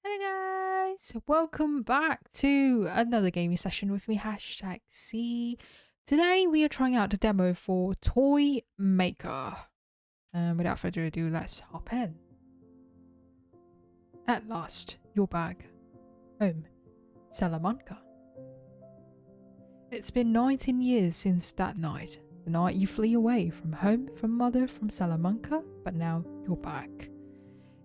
Hello guys, welcome back to another gaming session with me, #C. Today we are trying out the demo for Toymaker. And without further ado, let's hop in. At last, you're back. Home, Salamanca. It's been 19 years since that night. The night you flee away from home, from mother, from Salamanca, but now you're back.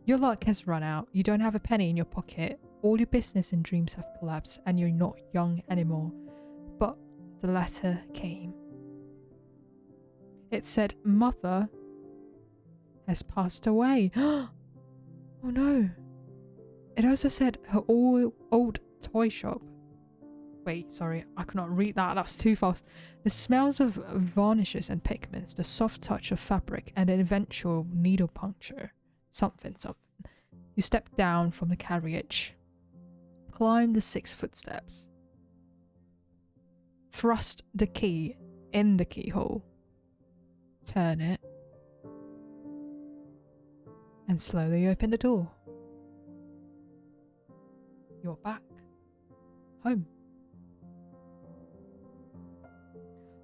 Your luck has run out, you don't have a penny in your pocket, all your business and dreams have collapsed, and you're not young anymore. But the letter came. It said, Mother has passed away. Oh no. It also said her old toy shop. Wait, sorry, I could not read that, that was too fast. The smells of varnishes and pigments, the soft touch of fabric, and an eventual needle puncture. Something. You step down from the carriage. Climb the 6 footsteps. Thrust the key in the keyhole. Turn it. And slowly open the door. You're back. Home.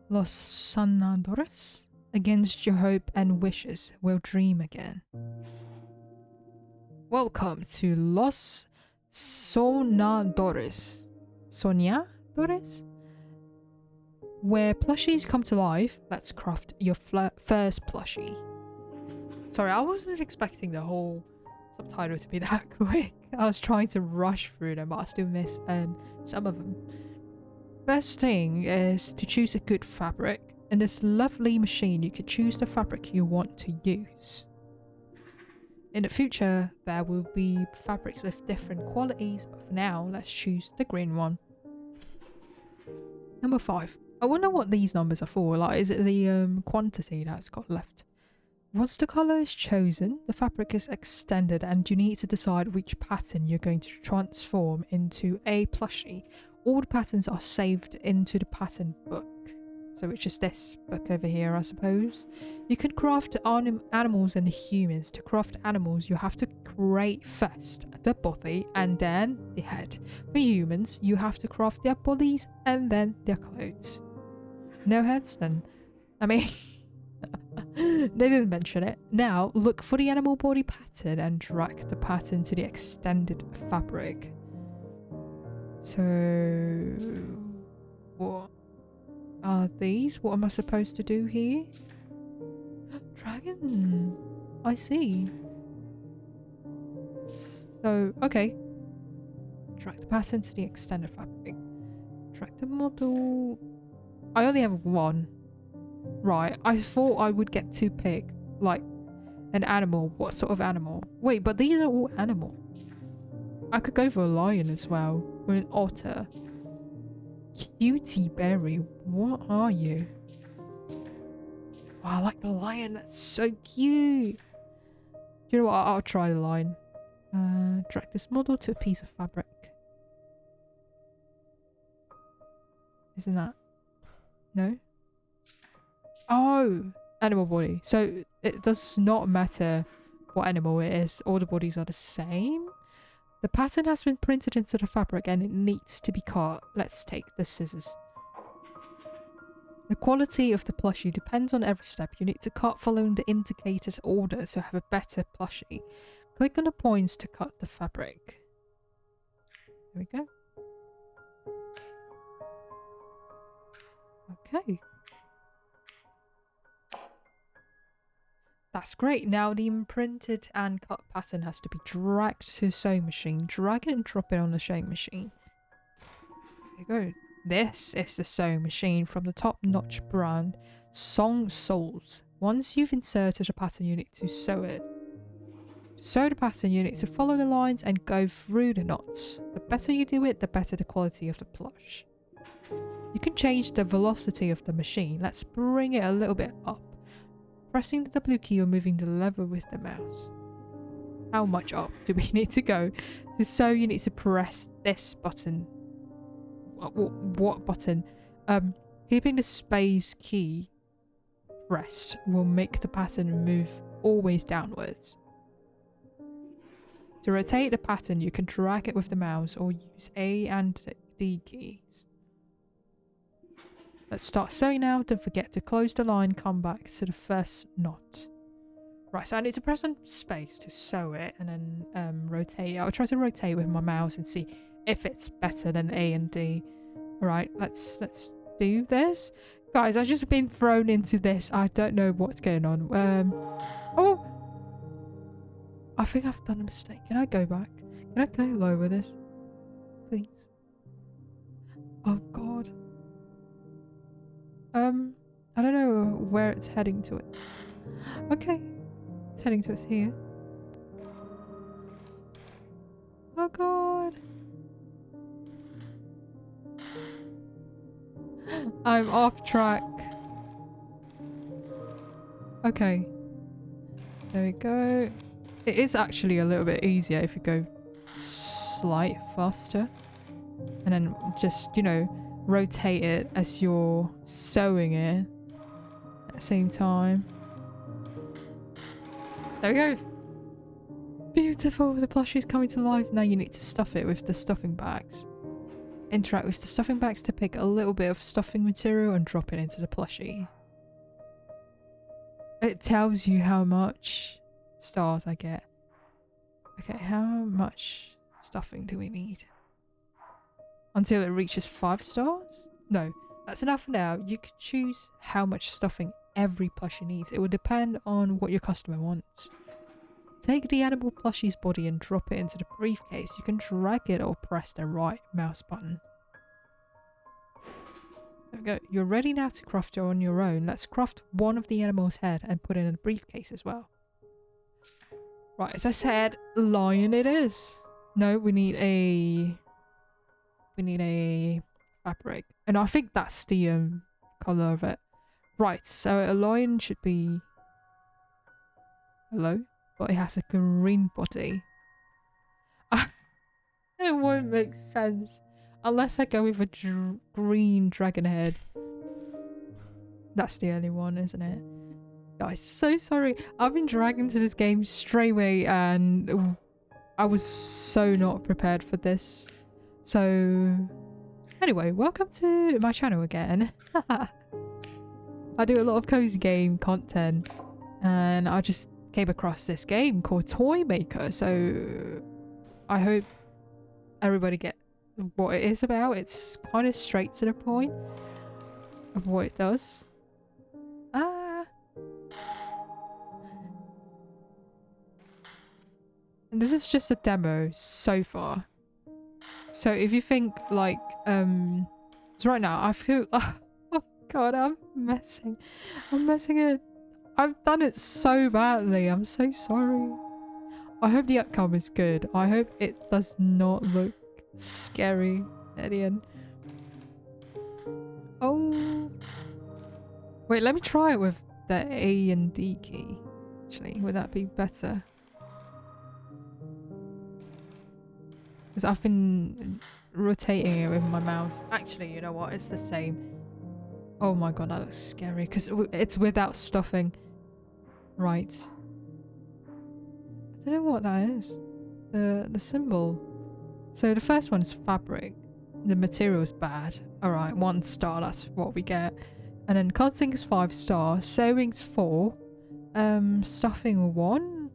Los Sonadores. Against your hope and wishes, will dream again. Welcome to Los Sonadores. Soñadores? Where plushies come to life, let's craft your first plushie. Sorry, I wasn't expecting the whole subtitle to be that quick. I was trying to rush through them, but I still missed some of them. First thing is to choose a good fabric. In this lovely machine, you could choose the fabric you want to use. In the future, there will be fabrics with different qualities, but for now, let's choose the green one. Number 5. I wonder what these numbers are for. Like, is it the quantity that's got left? Once the colour is chosen, the fabric is extended and you need to decide which pattern you're going to transform into a plushie. All the patterns are saved into the pattern book. So which is this book over here, I suppose. You can craft animals and humans. To craft animals, you have to create first the body and then the head. For humans, you have to craft their bodies and then their clothes. No heads then. I mean, they didn't mention it. Now, look for the animal body pattern and drag the pattern to the extended fabric. So, what are these? What am I supposed to do here? Dragon. I see. So, okay. Drag the pattern to the extended fabric. Drag the model. I only have one. Right. I thought I would get to pick, like, an animal. What sort of animal? Wait, but these are all animal. I could go for a lion as well. Or an otter. Cutie berry, what are you? Oh, I like the lion, that's so cute. Do you know what? I'll try the lion. Drag this model to a piece of fabric. Isn't that? No? Oh, animal body. So it does not matter what animal it is, all the bodies are the same. The pattern has been printed into the fabric and it needs to be cut. Let's take the scissors. The quality of the plushie depends on every step. You need to cut following the indicated order to have a better plushie. Click on the points to cut the fabric. There we go. Okay. That's great. Now the imprinted and cut pattern has to be dragged to the sewing machine. Drag it and drop it on the sewing machine. There you go. This is the sewing machine from the top-notch brand Song Souls. Once you've inserted a pattern, you need to sew it. To sew the pattern, you need to follow the lines and go through the knots. The better you do it, the better the quality of the plush. You can change the velocity of the machine. Let's bring it a little bit up. Pressing the W key or moving the lever with the mouse. How much up do we need to go? To sew, you need to press this button. What button? Keeping the space key pressed will make the pattern move always downwards. To rotate the pattern, you can drag it with the mouse or use A and D keys. Let's start sewing now. Don't forget to close the line, come back to the first knot. Right, so I need to press on space to sew it and then rotate it. I'll try to rotate with my mouse and see if it's better than A and D. Alright, let's do this. Guys, I've just been thrown into this. I don't know what's going on. Oh! I think I've done a mistake. Can I go back? Can I go lower this? Please. Oh god. I don't know where it's heading to it. Okay. It's heading to us here. Oh god. I'm off track. Okay. There we go. It is actually a little bit easier if you go slight faster. And then just, you know, rotate it as you're sewing it at the same time. There we go. Beautiful. The plushie's coming to life. Now you need to stuff it with the stuffing bags. Interact with the stuffing bags to pick a little bit of stuffing material and drop it into the plushie. It tells you how much stars I get. Okay, how much stuffing do we need? Until it reaches 5 stars? No, that's enough for now. You can choose how much stuffing every plushie needs. It will depend on what your customer wants. Take the animal plushie's body and drop it into the briefcase. You can drag it or press the right mouse button. There we go. You're ready now to craft it on your own. Let's craft one of the animal's head and put it in a briefcase as well. Right, as I said, lion it is. No, we need a fabric. And I think that's the colour of it. Right, so a lion should be... Hello? But it has a green body. It won't make sense. Unless I go with a green dragon head. That's the only one, isn't it? Guys, so sorry. I've been dragged into this game straight away and I was so not prepared for this. So, anyway, welcome to my channel again. I do a lot of cozy game content and I just came across this game called Toymaker, so I hope everybody get what it is about. It's kind of straight to the point of what it does. And this is just a demo so far. So if you think like so right now I feel oh god, I'm messing it. I've done it so badly. I'm so sorry. I hope the outcome is good. I hope it does not look scary at the end. Oh. Wait, let me try it with the A and D key. Actually, would that be better? Because I've been rotating it with my mouse. Actually, you know what? It's the same. Oh my god, that looks scary. Because it's without stuffing. Right. I don't know what that is. The symbol. So the first one is fabric. The material is bad. Alright, 1 star. That's what we get. And then cutting is 5 stars. Sewing's 4. Stuffing 1.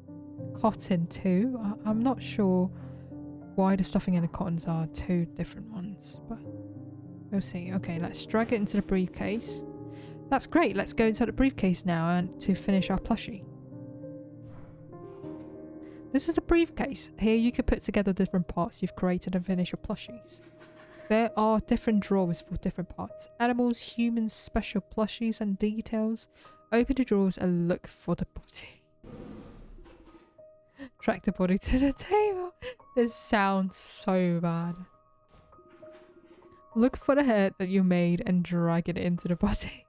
Cotton 2. I'm not sure why the stuffing and the cottons are 2 different ones. But we'll see. Okay, let's drag it into the briefcase. That's great. Let's go inside the briefcase now and to finish our plushie. This is the briefcase. Here you can put together different parts you've created and finish your plushies. There are different drawers for different parts. Animals, humans, special plushies and details. Open the drawers and look for the body. Drag the body to the table. This sounds so bad. Look for the head that you made and drag it into the body.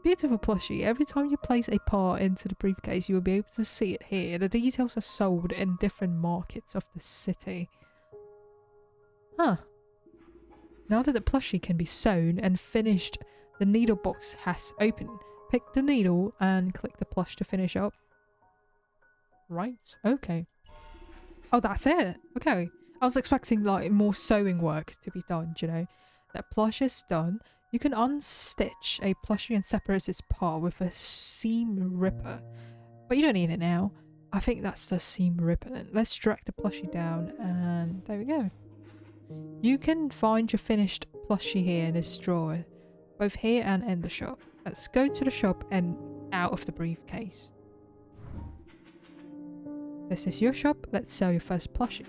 Beautiful plushie. Every time you place a part into the briefcase, you will be able to see it here. The details are sold in different markets of the city. Huh. Now that the plushie can be sewn and finished, the needle box has opened. Pick the needle and click the plush to finish up. Right. Okay. Oh, that's it. Okay. I was expecting like more sewing work to be done, you know. That plush is done. You can unstitch a plushie and separate its part with a seam ripper. But you don't need it now. I think that's the seam ripper then. Let's drag the plushie down and there we go. You can find your finished plushie here in this drawer. Both here and in the shop. Let's go to the shop and out of the briefcase. This is your shop. Let's sell your first plushie.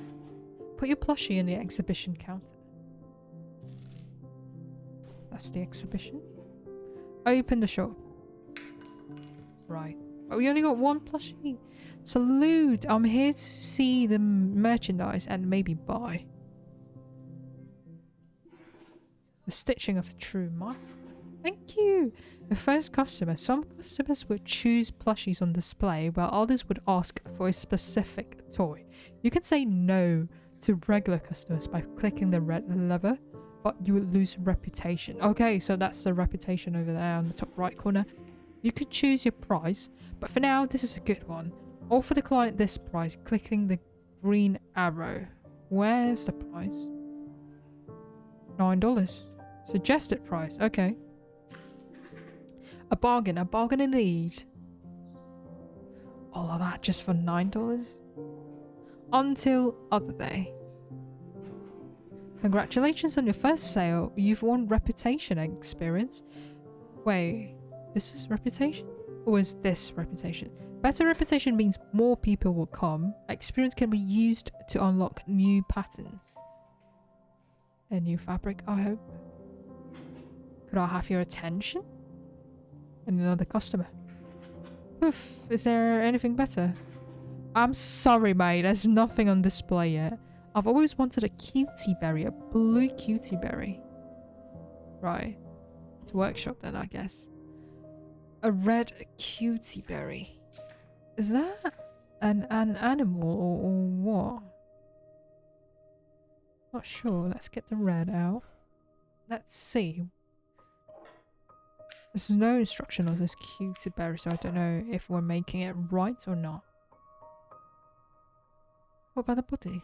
Put your plushie in the exhibition counter. That's the exhibition. Open the shop. Right. But we only got one plushie. Salute! I'm here to see the merchandise and maybe buy. The stitching of true mark. Thank you! The first customer. Some customers would choose plushies on display while others would ask for a specific toy. You can say no to regular customers by clicking the red lever, but you would lose reputation. Okay, so that's the reputation over there on the top right corner. You could choose your price, but for now, this is a good one. Offer the client this price, clicking the green arrow. Where's the price? $9. Suggested price, okay. A bargain indeed. All of that just for $9? Until other day. Congratulations on your first sale. You've won reputation experience. Wait, this is reputation? Or is this reputation? Better reputation means more people will come. Experience can be used to unlock new patterns. A new fabric, I hope. Could I have your attention? And another customer. Oof, is there anything better? I'm sorry, mate. There's nothing on display yet. I've always wanted a cutie berry, a blue cutie berry. Right. To workshop then, I guess. A red cutie berry. Is that an animal or what? Not sure. Let's get the red out. Let's see. There's no instruction on this cutie berry, so I don't know if we're making it right or not. What about the body?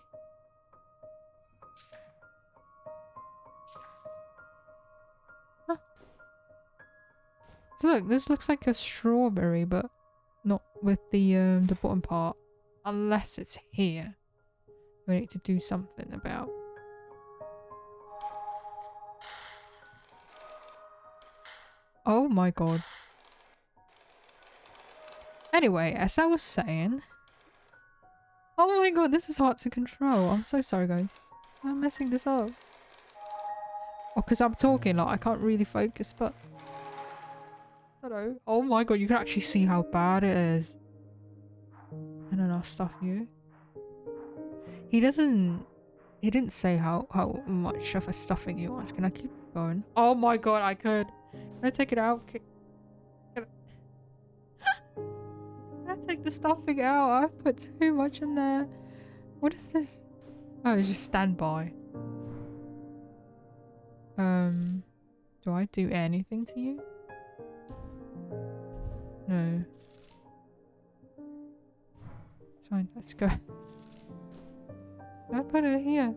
Huh. So look, this looks like a strawberry, but not with the bottom part. Unless it's here. We need to do something about. Oh my god. Anyway, as I was saying. Oh my god, this is hard to control. I'm so sorry, guys. I'm messing this up. Oh, because I'm talking, like, I can't really focus, but... I don't know. Oh my god, you can actually see how bad it is. And then I'll stuff you. He didn't say how much of a stuffing he wants. Can I keep going? Oh my god, I could. Can I take it out? Can I take the stuffing out? I put too much in there. What is this? Oh, it's just standby. Do I do anything to you? No. It's fine, let's go. I put it here.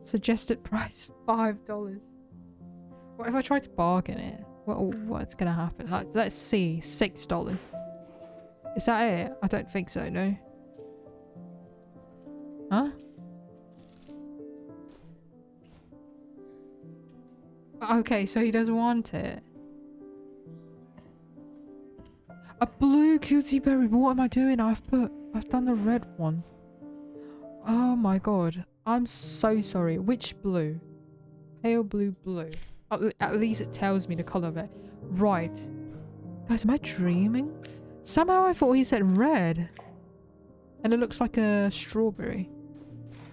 Suggested price $5. What if I try to bargain it? What's gonna happen? Like, let's see, $6. Is that it? I don't think so, no. Huh? Okay, so he doesn't want it. A blue cutie berry, but what am I doing? I've done the red one. Oh my god. I'm so sorry. Which blue? Pale blue. At least it tells me the colour of it. Right. Guys, am I dreaming? Somehow I thought he said red. And it looks like a strawberry.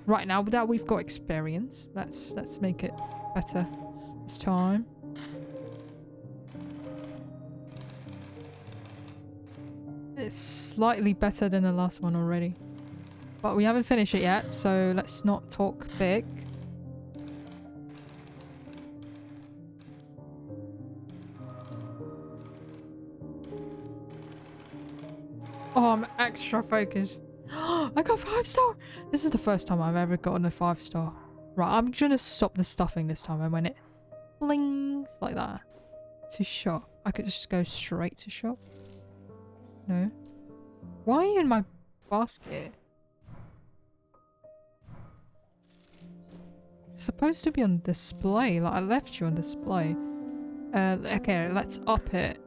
Right, now that we've got experience, let's make it better this time. It's slightly better than the last one already. But we haven't finished it yet, so let's not talk big. Oh, I'm extra focused. I got 5-star. This is the first time I've ever gotten a 5-star. Right, I'm gonna stop the stuffing this time, and when it blings like that to shop, I could just go straight to shop. No. Why are you in my basket? It's supposed to be on display. Like, I left you on display. Okay, let's up it.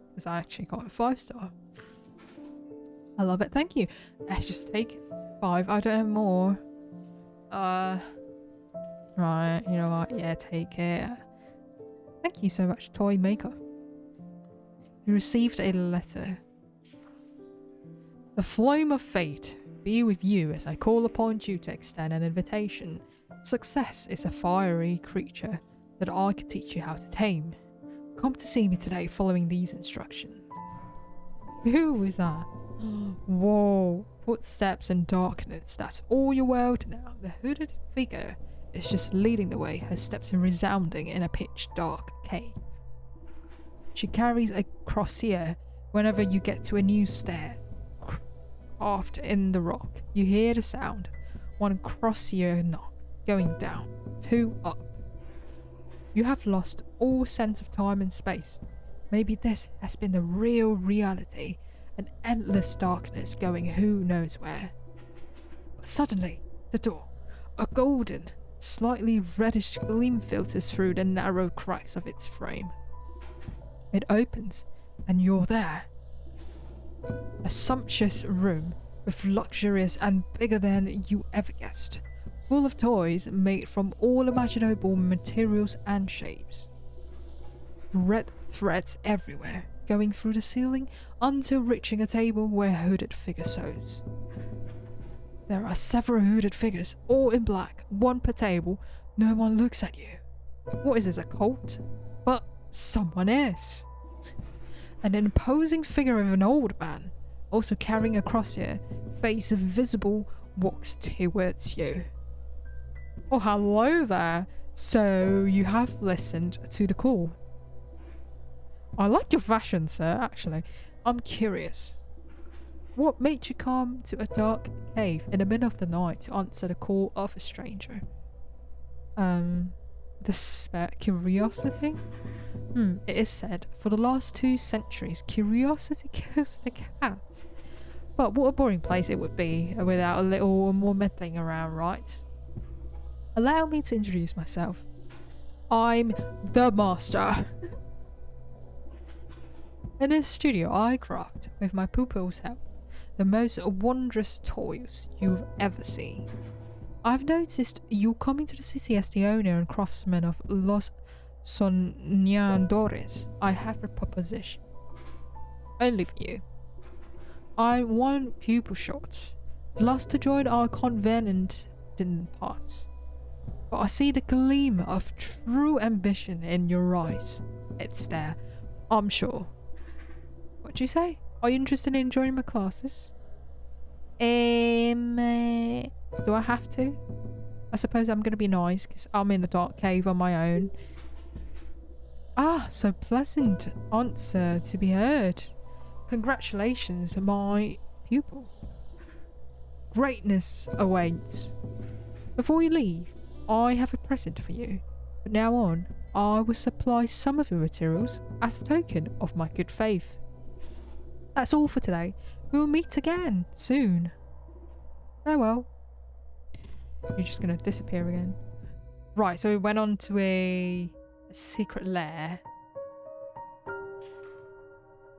Because I actually got a 5-star. I love it. Thank you. Let's just take 5. I don't have more. Right. You know what? Yeah, take it. Thank you so much, Toymaker. You received a letter. The flame of fate be with you as I call upon you to extend an invitation. Success is a fiery creature that I could teach you how to tame. Come to see me today following these instructions. Who is that? Whoa. Footsteps and darkness. That's all your world now. The hooded figure is just leading the way, her steps resounding in a pitch dark cave. She carries a crozier whenever you get to a new stair carved in the rock. You hear the sound. 1 crozier knock going down, 2 up. You have lost all sense of time and space. Maybe this has been the real reality, an endless darkness going who knows where. But suddenly, the door, a golden, slightly reddish gleam filters through the narrow cracks of its frame. It opens, and you're there. A sumptuous room with luxurious and bigger than you ever guessed, full of toys made from all imaginable materials and shapes. Red threads everywhere, going through the ceiling until reaching a table where a hooded figure sews. There are several hooded figures, all in black, 1 per table. No one looks at you. What is this, a cult? But someone is. An imposing figure of an old man, also carrying a crozier, face visible, walks towards you. Oh, hello there. So you have listened to the call. I like your fashion, sir, actually. I'm curious. What made you come to a dark cave in the middle of the night to answer the call of a stranger? Curiosity? It is said, for the last 2 centuries, curiosity kills the cat. But what a boring place it would be without a little more meddling around, right? Allow me to introduce myself. I'm the master. In this studio, I craft, with my pupils' help, the most wondrous toys you've ever seen. I've noticed you coming to the city as the owner and craftsman of Los Soñadores. I have a proposition. Only for you. I'm 1 pupil short. The last to join our convent didn't pass. But I see the gleam of true ambition in your eyes. It's there, I'm sure. What'd you say? Are you interested in joining my classes? Do I have to? I suppose I'm going to be nice because I'm in a dark cave on my own. Ah, so pleasant answer to be heard. Congratulations, my pupil. Greatness awaits. Before you leave, I have a present for you. But now on, I will supply some of your materials as a token of my good faith. That's all for today. We'll meet again soon. Farewell. You're just gonna disappear again. Right, so we went on to a secret lair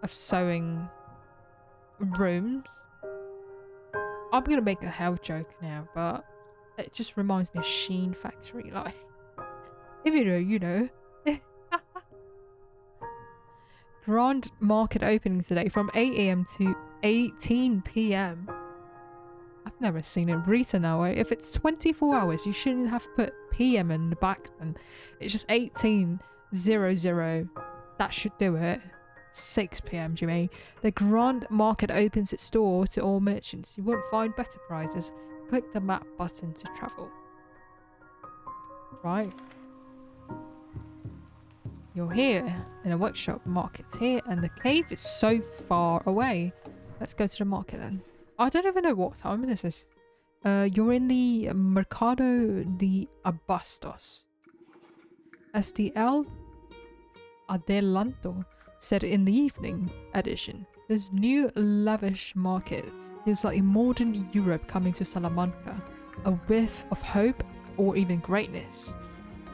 of sewing rooms. I'm gonna make a hell joke now, but it just reminds me of Sheen Factory. Like, if you know, you know. Grand market opening today from 8 AM to 18 PM. I've never seen it written that way. If it's 24 hours, you shouldn't have put PM in the back then. It's just 18:00. That should do it. 6 PM, Jimmy. The Grand Market opens its door to all merchants. You won't find better prizes. Click the map button to travel. Right. You're here in a workshop. Market's here, and the cave is so far away. Let's go to the market then. I don't even know what time this is. You're in the Mercado de Abastos. As the El Adelanto said in the evening edition, this new lavish market feels like a modern Europe coming to Salamanca, a whiff of hope or even greatness.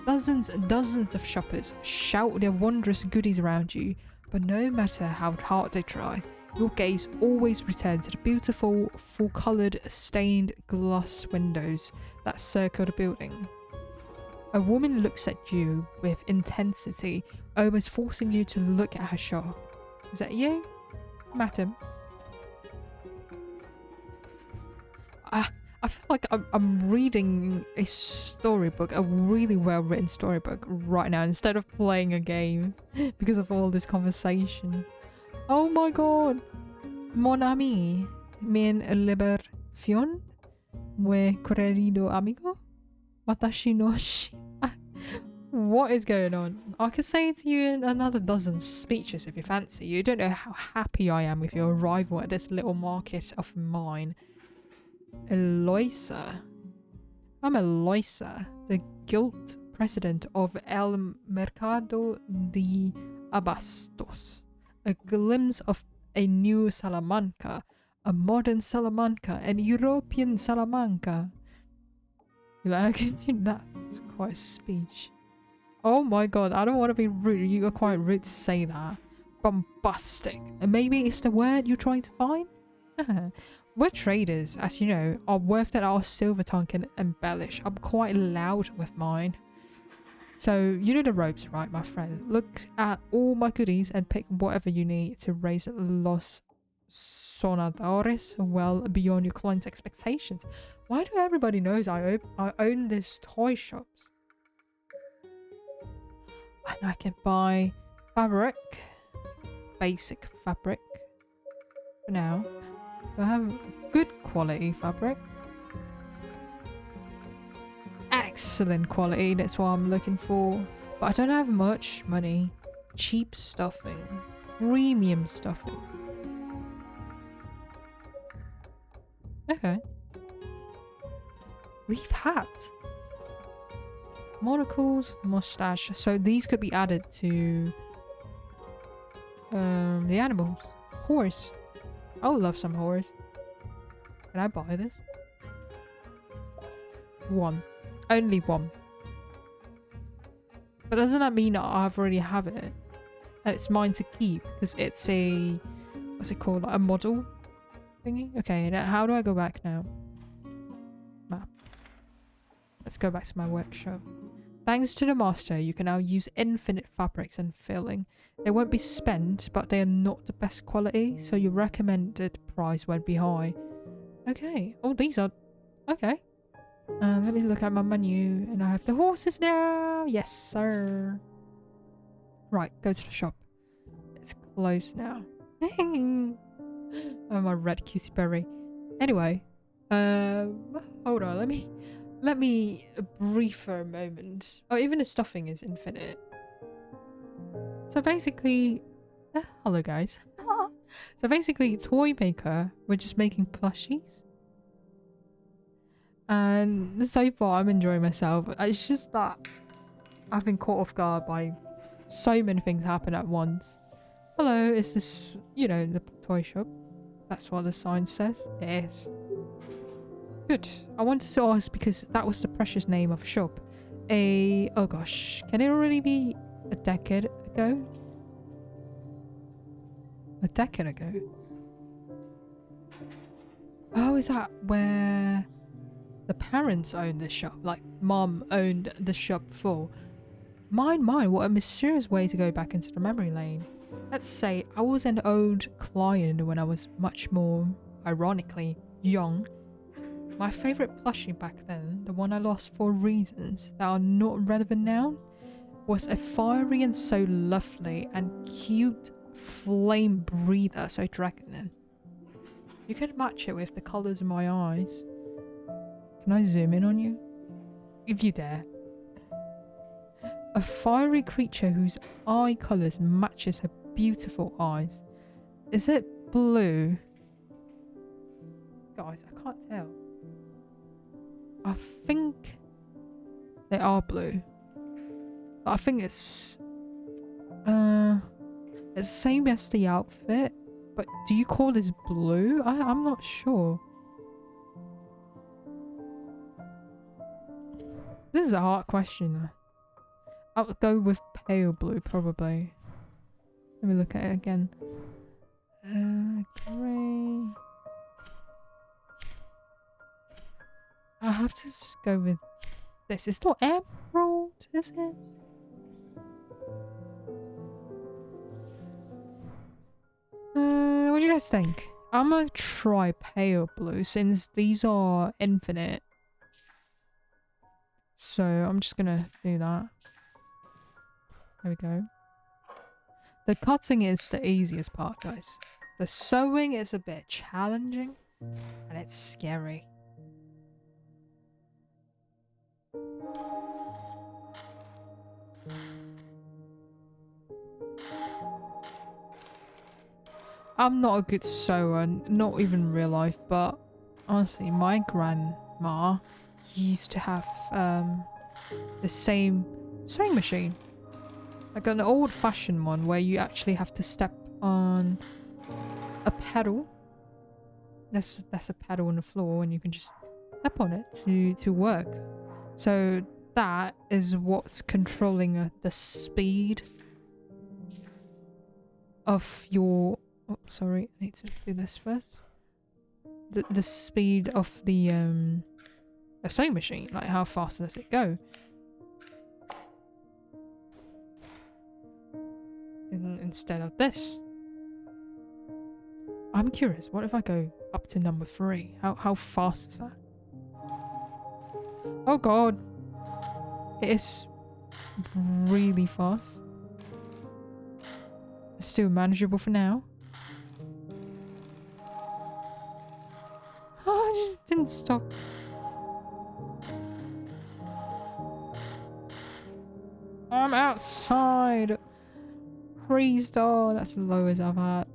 Dozens and dozens of shoppers shout their wondrous goodies around you, but no matter how hard they try, your gaze always returns to the beautiful, full-coloured, stained glass windows that circle the building. A woman looks at you with intensity, almost forcing you to look at her shop. Is that you, madam? I feel like I'm reading a storybook, a really well-written storybook right now, instead of playing a game because of all this conversation. Oh my god! Mon ami, min liberación, mi querido amigo, watashi no shi. What is going on? I could say it to you in another dozen speeches if you fancy. You don't know how happy I am with your arrival at this little market of mine. Eloisa. I'm Eloisa, the guild president of El Mercado de Abastos. A glimpse of a new Salamanca, a modern Salamanca, an European Salamanca. Like, that's quite a speech. Oh my god, I don't want to be rude. You are quite rude to say that. Bombastic. And maybe it's the word you're trying to find? We're traders, as you know. Our worth that our silver tongue can embellish. I'm quite loud with mine. So, you know the ropes, right, my friend? Look at all my goodies and pick whatever you need to raise los sonadores well beyond your client's expectations. Why do everybody knows I own this toy shops? And I can buy fabric. Basic fabric. For now. I have good quality fabric. Excellent quality, that's what I'm looking for. But I don't have much money. Cheap stuffing. Premium stuffing. Okay. Leaf hat. Monocles, mustache. So these could be added to the animals. Horse. I would love some horse. Can I buy this? One. Only one. But doesn't that mean I've already have it? And it's mine to keep? Because it's a... What's it called? Like a model thingy? Okay, now how do I go back now? Map. Let's go back to my workshop. Thanks to the master, you can now use infinite fabrics and filling. They won't be spent, but they are not the best quality, so your recommended price won't be high. Okay. Oh, these are... Okay. Let me look at my menu, and I have the horses now. Yes, sir. Right, go to the shop. It's closed now. Oh, my red cutie berry. Anyway, hold on. Let me breathe for a moment. Oh, even the stuffing is infinite. So basically, hello guys. So basically, Toymaker, we're just making plushies. And so far, I'm enjoying myself. It's just that I've been caught off guard by so many things happen at once. Hello, is this, you know, the toy shop? That's what the sign says. It is. Good. I wanted to ask because that was the precious name of shop. Oh gosh, can it already be a decade ago? A decade ago? Oh, is that where the parents owned the shop? Like, mom owned the shop before? Mine, what a mysterious way to go back into the memory lane. Let's say I was an old client when I was much more, ironically, young. My favourite plushie back then, the one I lost for reasons that are not relevant now, was a fiery and so lovely and cute flame breather, so dragon. You could match it with the colours of my eyes. Can I zoom in on you? If you dare. A fiery creature whose eye colours matches her beautiful eyes. Is it blue? Guys, I can't tell. I think they are blue. I think it's the same as the outfit, but do you call this blue? I'm not sure. This is a hard question. I'll go with pale blue probably. Let me look at it again. Grey. I have to just go with this. It's not emerald, is it? What do you guys think? I'm gonna try pale blue since these are infinite. So I'm just gonna do that. There we go. The cutting is the easiest part, guys. The sewing is a bit challenging and it's scary. I'm not a good sewer, not even real life, but honestly, my grandma used to have the same sewing machine. Like an old-fashioned one where you actually have to step on a pedal. That's a pedal on the floor and you can just step on it to work. So that is what's controlling the speed of your... Oh, sorry, I need to do this first. The speed of the sewing machine, like how fast does it go? Instead of this. I'm curious, what if I go up to number 3? How fast is that? Oh god. It is really fast. It's still manageable for now. Oh, I just didn't stop. I'm outside. 3-star. That's the lowest I've had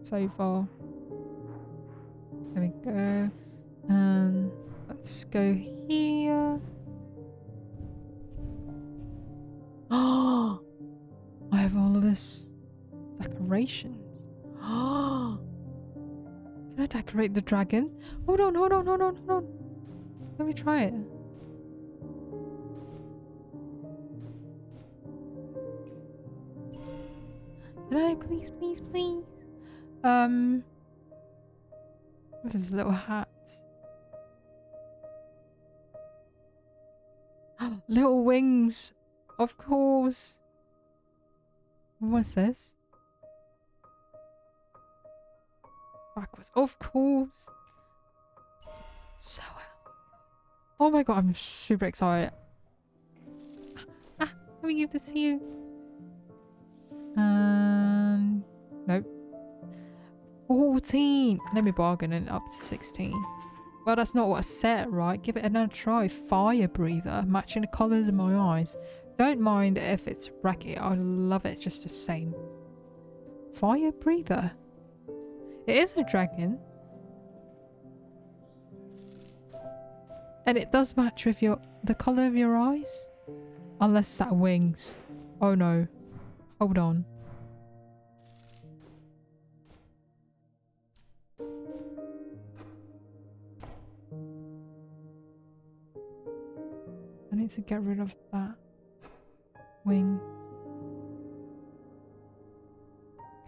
so far. There we go. And let's go here. Oh, I have all of this decorations. Oh, can I decorate the dragon? Hold on. Let me try it. Can I please? What's his little hat? Little wings, of course. What's this? Backwards, of course. So, oh my god, I'm super excited. Let me give this to you. Nope. 14. Let me bargain it up to 16. Well, that's not what I said, right? Give it another try. Fire breather, matching the colours of my eyes. Don't mind if it's racky. I love it just the same. Fire breather. It is a dragon. And it does match with the colour of your eyes. Unless it's that wings. Oh no. Hold on. I need to get rid of that wing.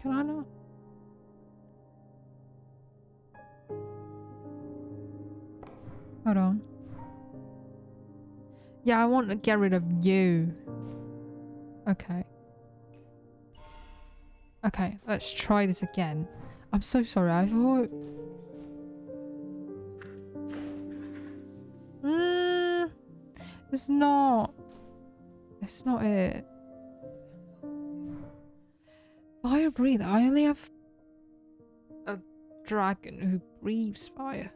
Can I not? Hold on. Yeah, I want to get rid of you. Okay. Okay, let's try this again. I'm so sorry, I thought... It's not it. Fire breather. I only have a dragon who breathes fire.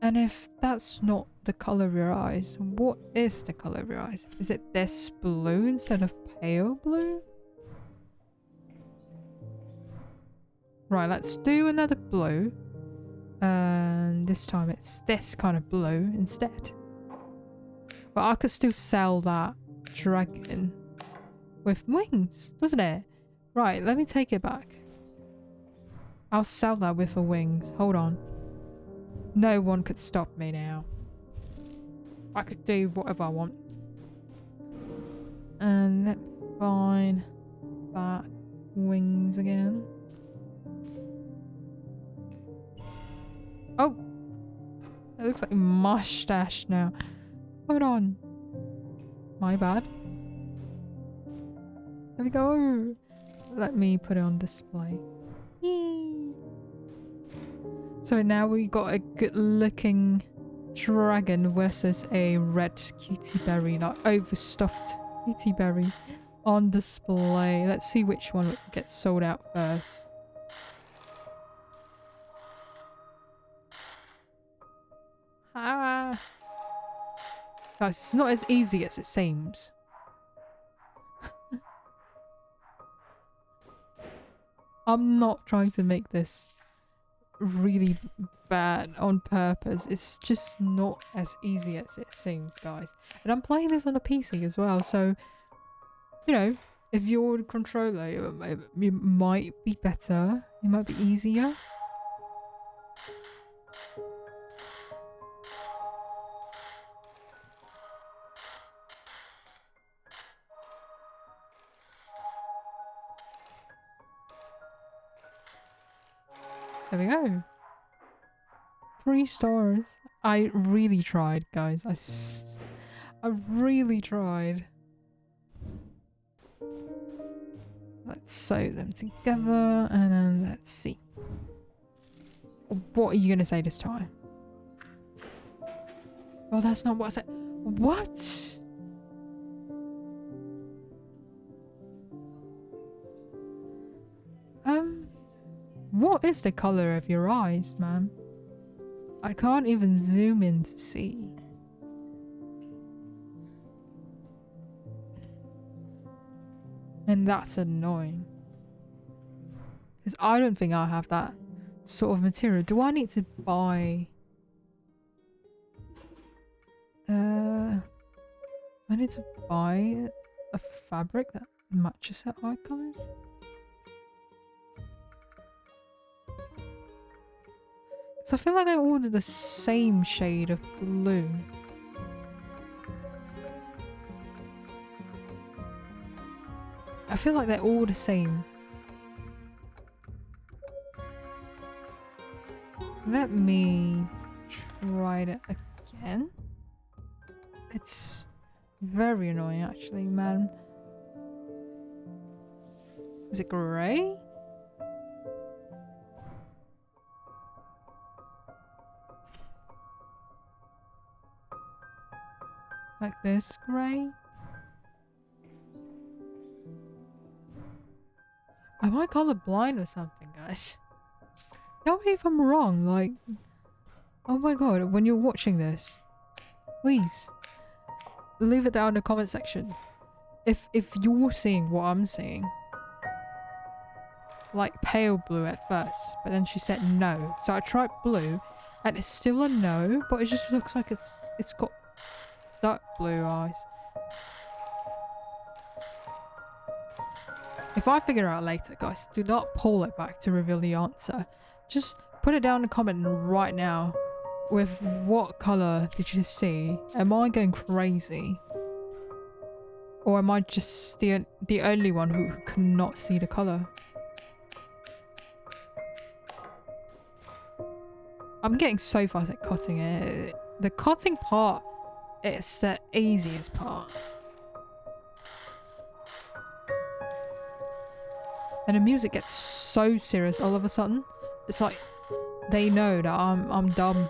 And if that's not the colour of your eyes, what is the colour of your eyes? Is it this blue instead of pale blue? Right, let's do another blue. And this time it's this kind of blue instead. But I could still sell that dragon with wings, doesn't it? Right, let me take it back. I'll sell that with the wings. Hold on. No one could stop me now. I could do whatever I want. And let's find that wings again. Oh! It looks like a mustache now. Hold on. My bad. There we go. Let me put it on display. Yay. So now we got a good looking dragon versus a red cutie berry, like overstuffed cutie berry on display. Let's see which one gets sold out first. Ah. Guys, it's not as easy as it seems. I'm not trying to make this really bad on purpose. It's just not as easy as it seems, guys. And I'm playing this on a PC as well, so you know, if you're the controller, it might be better. It might be easier. There we go. 3 stars. I really tried, guys. I really tried. Let's sew them together and then let's see. What are you gonna say this time? Oh, that's not what I said. What? What is the color of your eyes, ma'am? I can't even zoom in to see. And that's annoying. Because I don't think I have that sort of material. Do I need to buy... I need to buy a fabric that matches her eye colours? So I feel like they're all the same shade of blue. I feel like they're all the same. Let me try it again. It's very annoying actually, man. Is it grey? Like this grey? Am I colorblind or something, guys? Tell me if I'm wrong, like... Oh my god, when you're watching this, please leave it down in the comment section. If you're seeing what I'm seeing. Like pale blue at first, but then she said no. So I tried blue, and it's still a no, but it just looks like it's got dark blue eyes. If I figure out later, guys, do not pull it back to reveal the answer. Just put it down in the comment right now with what colour did you see? Am I going crazy? Or am I just the only one who cannot see the colour? I'm getting so fast at cutting it. The cutting part is the easiest part. And the music gets so serious all of a sudden. It's like they know that I'm dumb.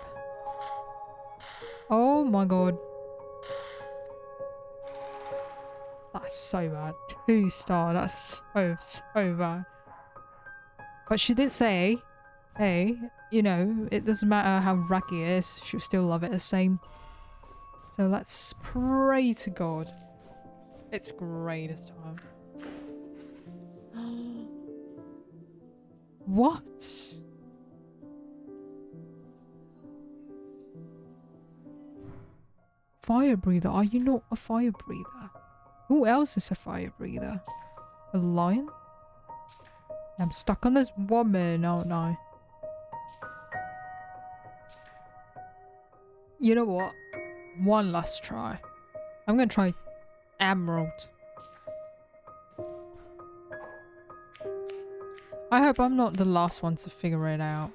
Oh my god. That's so bad. 2 star. That's so bad. But she did say hey, you know, it doesn't matter how raggy it is, she'll still love it the same. So let's pray to God. It's grey this time. What? Fire breather? Are you not a fire breather? Who else is a fire breather? A lion? I'm stuck on this woman, aren't I? You know what? One last try. I'm gonna try emerald. I hope I'm not the last one to figure it out.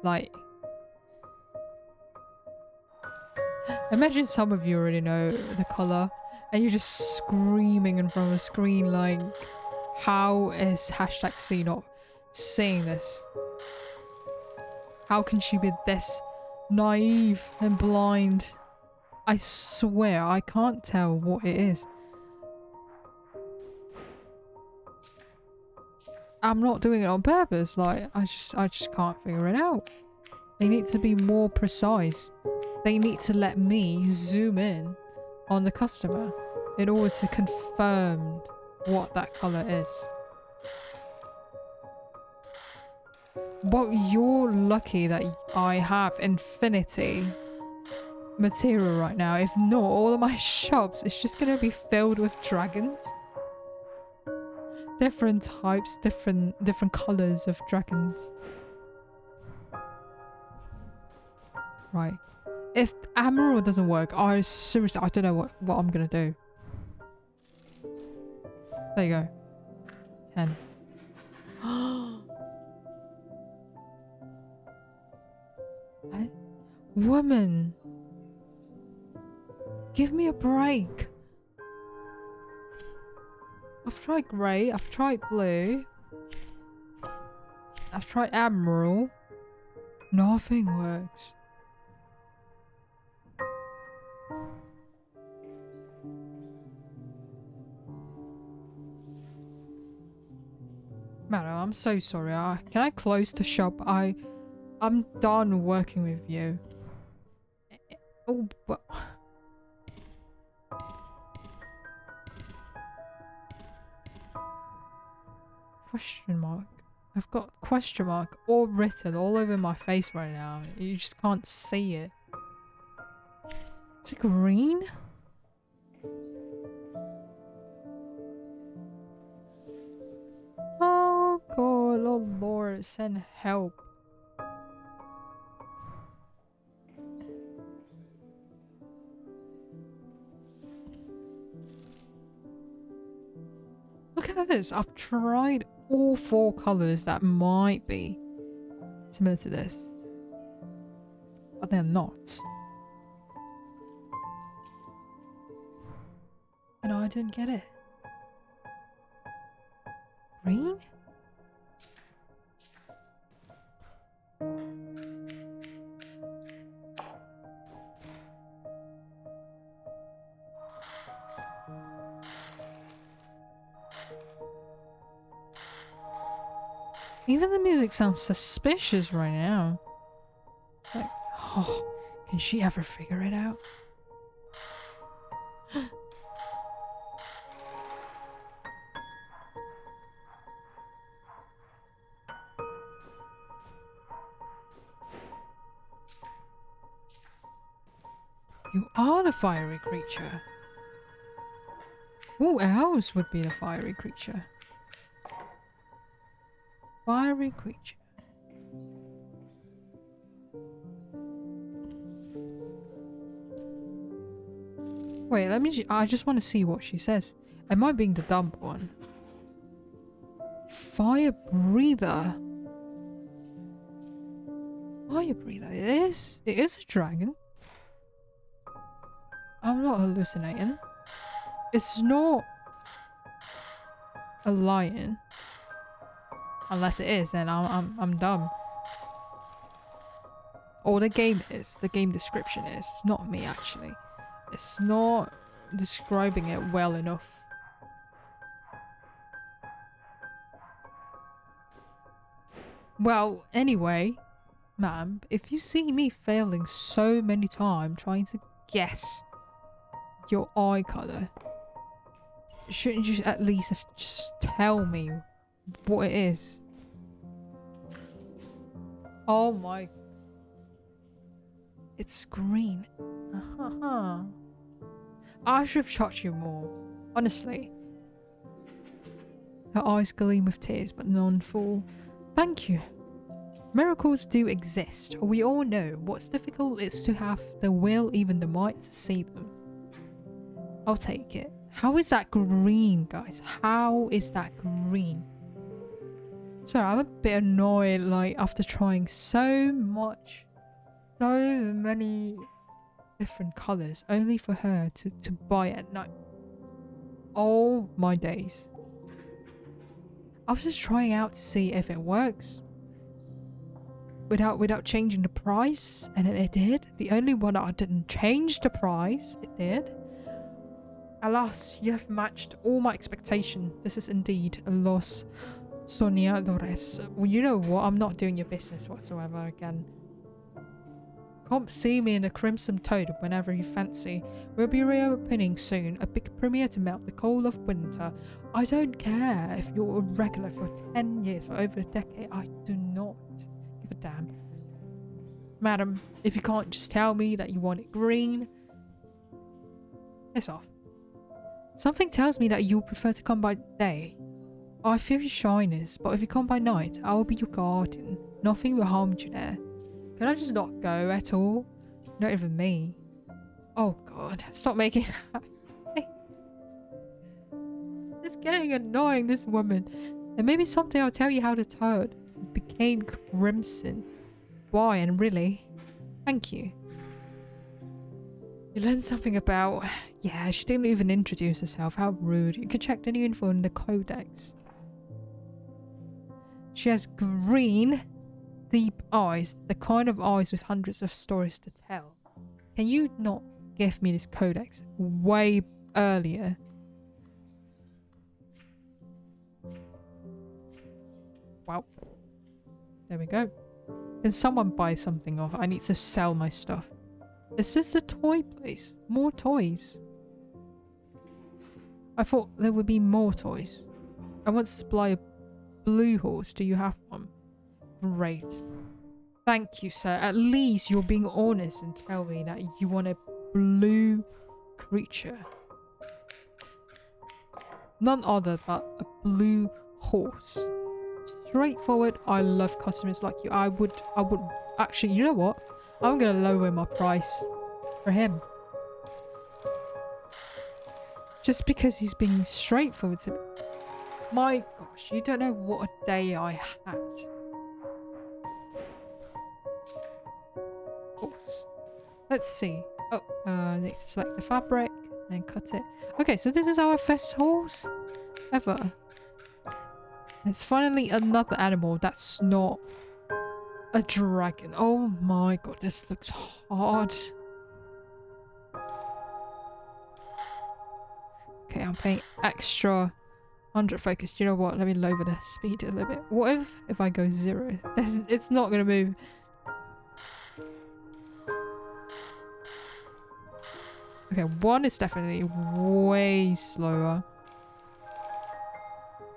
Like, imagine some of you already know the colour and you're just screaming in front of the screen like, how is #C not seeing this? How can she be this naive and blind? I swear I can't tell what it is. I'm not doing it on purpose, like I just can't figure it out. They need to be more precise. They need to let me zoom in on the customer in order to confirm what that colour is. But you're lucky that I have infinity material right now. If not, all of my shops is just gonna be filled with dragons. Different types, different colours of dragons. Right. If emerald doesn't work, I seriously, I don't know what I'm gonna do. There you go. 10. What? Woman. Give me a break. I've tried grey, I've tried blue. I've tried emerald. Nothing works. Madam, I'm so sorry. Can I close the shop? I'm done working with you. Oh, but... Question mark. I've got question mark all written all over my face right now. You just can't see it. Is it green? Oh God, oh Lord, send help. Look at this. I've tried all 4 colours that might be similar to this. But they're not. And I didn't get it. Green? Even the music sounds suspicious right now. It's like, oh, can she ever figure it out? You are the fiery creature. Who else would be the fiery creature? Fiery creature. Wait, let me... I just want to see what she says. Am I being the dumb one? Fire breather. Fire breather. It is a dragon. I'm not hallucinating. It's not a lion. Unless it is, then I'm dumb. Or the game is. The game description is. It's not me, actually. It's not describing it well enough. Well, anyway, ma'am, if you see me failing so many times trying to guess your eye colour, shouldn't you at least have just tell me what it is? Oh my... It's green. I should have shot you more. Honestly. Her eyes gleam with tears, but none fall. Thank you. Miracles do exist. We all know what's difficult is to have the will, even the might, to see them. I'll take it. How is that green, guys? How is that green? Sorry, I'm a bit annoyed, like, after trying so many different colours, only for her to buy it at night. Oh my days. I was just trying out to see if it works. Without changing the price, and it did. The only one I didn't change the price, it did. Alas, you have matched all my expectation. This is indeed a loss, soñadores. Well, you know what? I'm not doing your business whatsoever again. Come see me in the Crimson Toad whenever you fancy. We'll be reopening soon, a big premiere to melt the cold of winter. I don't care if you're a regular for 10 years, for over a decade. I do not give a damn. Madam, if you can't just tell me that you want it green, piss off. Something tells me that you'll prefer to come by day. I feel your shyness, but if you come by night, I will be your guardian. Nothing will harm you there. Can I just not go at all? Not even me. Oh god, stop making that. It's getting annoying, this woman. And maybe someday I'll tell you how the toad became crimson. Why, and really, thank you. You learned something about... Yeah, she didn't even introduce herself. How rude. You can check the new info in the codex. She has green, deep eyes. The kind of eyes with hundreds of stories to tell. Can you not give me this codex way earlier? Wow. There we go. Can someone buy something off? I need to sell my stuff. Is this a toy place? More toys? I thought there would be more toys. I want to supply a blue horse. Do you have one? Great. Thank you, sir. At least you're being honest and tell me that you want a blue creature. None other but a blue horse. Straightforward. I love customers like you. I would actually, you know what? I'm gonna lower my price for him. Just because he's being straightforward to me. My gosh, you don't know what a day I had. Horse. Let's see. Oh, I need to select the fabric and cut it. Okay, so this is our first horse ever. It's finally another animal that's not a dragon. Oh my god, this looks hard. Okay, I'm paying extra 100 focus. Do you know what? Let me lower the speed a little bit. What if I go 0? It's not going to move. Okay, 1 is definitely way slower.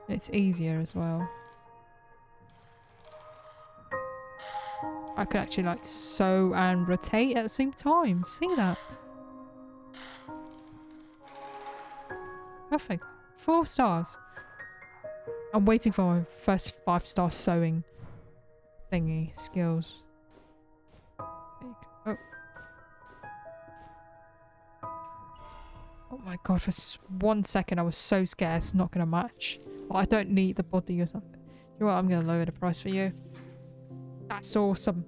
It's easier as well. I could actually like sew and rotate at the same time. See that? Perfect. 4 stars. I'm waiting for my first 5-star sewing thingy skills. Oh. Oh my god, for 1 second I was so scared it's not going to match. Well, I don't need the body or something. You know what? I'm going to lower the price for you. That's awesome.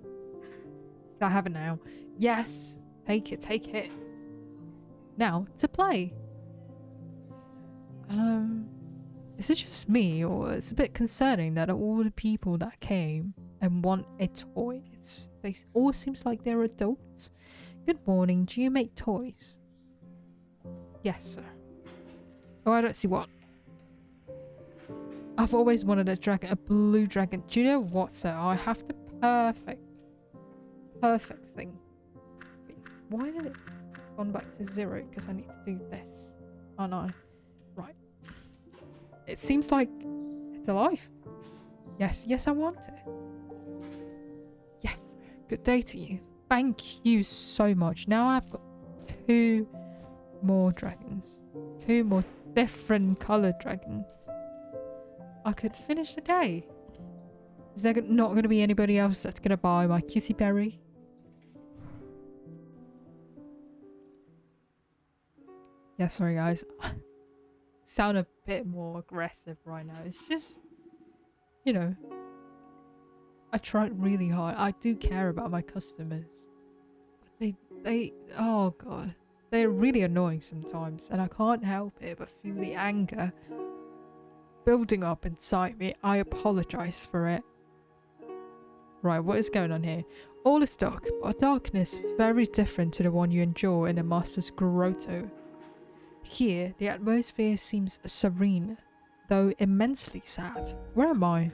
Can I have it now? Yes. Take it, take it. Now, to play. Is it just me, or it's a bit concerning that all the people that came and want a toy, they all seems like they're adults. Good morning, do you make toys? Yes, sir. Oh, I don't see what. I've always wanted a dragon, a blue dragon. Do you know what, sir? I have the perfect thing. Wait, why did it gone back to 0? Because I need to do this. Oh no. Right. It seems like it's alive. Yes, yes, I want it. Yes. Good day to you. Thank you so much. Now I've got 2 more dragons. 2 more different coloured dragons. I could finish the day. Is there not going to be anybody else that's going to buy my cutie berry? Yeah, sorry guys. Sound a bit more aggressive right now. It's just, you know, I tried really hard. I do care about my customers. But they, oh god. They're really annoying sometimes. And I can't help it but feel the anger building up inside me. I apologize for it. Right, what is going on here? All is dark, but a darkness very different to the one you enjoy in the Master's Grotto. Here, the atmosphere seems serene, though immensely sad. Where am I?